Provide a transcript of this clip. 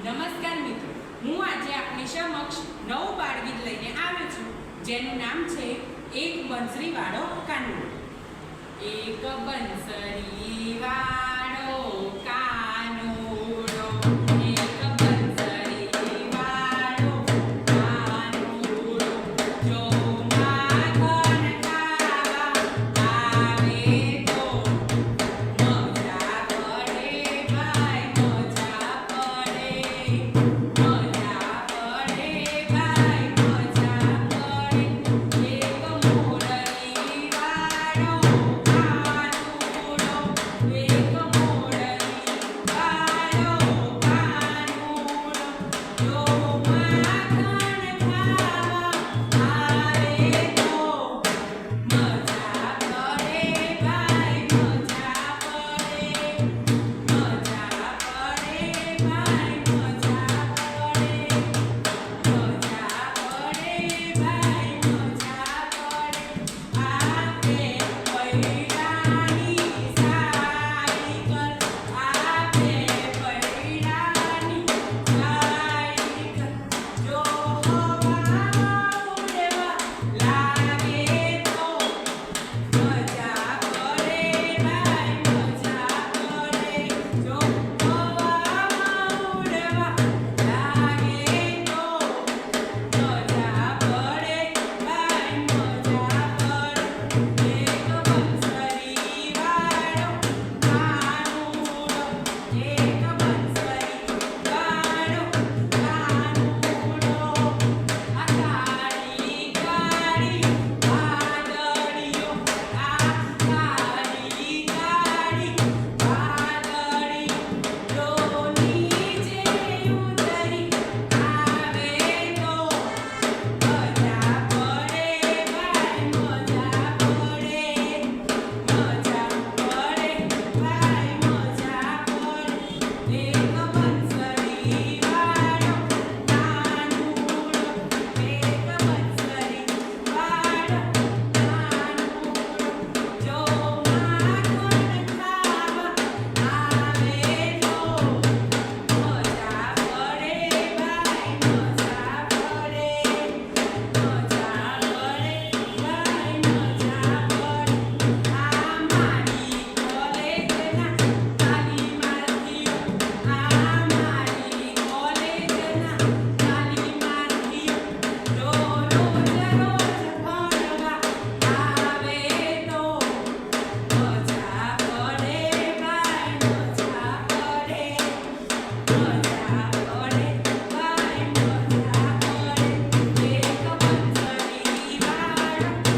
નમસ્કાર મિત્રો, હું આજે આપની સમક્ષ નવું બાળગીત લઈને આવ્યો છું, જેનું નામ છે એક બંસરી વાળો કાનુડો. એક બંસરી વાળો કાનુડો, એક બંસરી વાળો કાનુડો, જો માખણ ખાવા આવે તો મજા પડે ભાઈ, મજા પડે, મજા પડે ભાઈ, મજા પડે. એક મોરલી વાળો કાનુડો, એક મોરલી વાળો કાનુડો, જો માખણ ખાવા આવે તો મજા પડે ભાઈ, મજા પડે, મજા પડે ભાઈ, મજા પડે, મજા પડે ભાઈ, મજા પડે. આપે પૈડાની સાયકલ, આપે પૈડાની સાયકલ, જો હવા ઉડવા લાગે તો મજા પડે ભાઈ, મજા પડે, જો હવા ઉડવા લાગે તો મજા પડે ભાઈ, મજા પડે. એક બંસરી વાળો કાનુડો, એક બંસરી વાળો કાનુડો, આ કાળી કાળી વાદળીઓ, આ કાળી કાળી વાદળીઓ, જો નીચે ઉતરી આવે તો મજા પડે ભાઈ, મજા પડે, મજા પડે ભાઈ, મજા પડે. એક બંસરી વાળો કાનુડો, એક બંસરી વાળો કાનુડો, જો માખણ ખાવા આવે તો મજા પડે ભાઈ, મજા પડે, મજા પડે ભાઈ, મજા પડે. આ મારી કોલેજના તાલી મારતીઓ, આ મારી કોલેજના તાલી મારતીઓ, રોજ રોજ ભણવા આવે તો મજા પડે ભાઈ, મજા પડે, મજા પડે ભાઈ, મજા પડે. એક બંસરી વાળો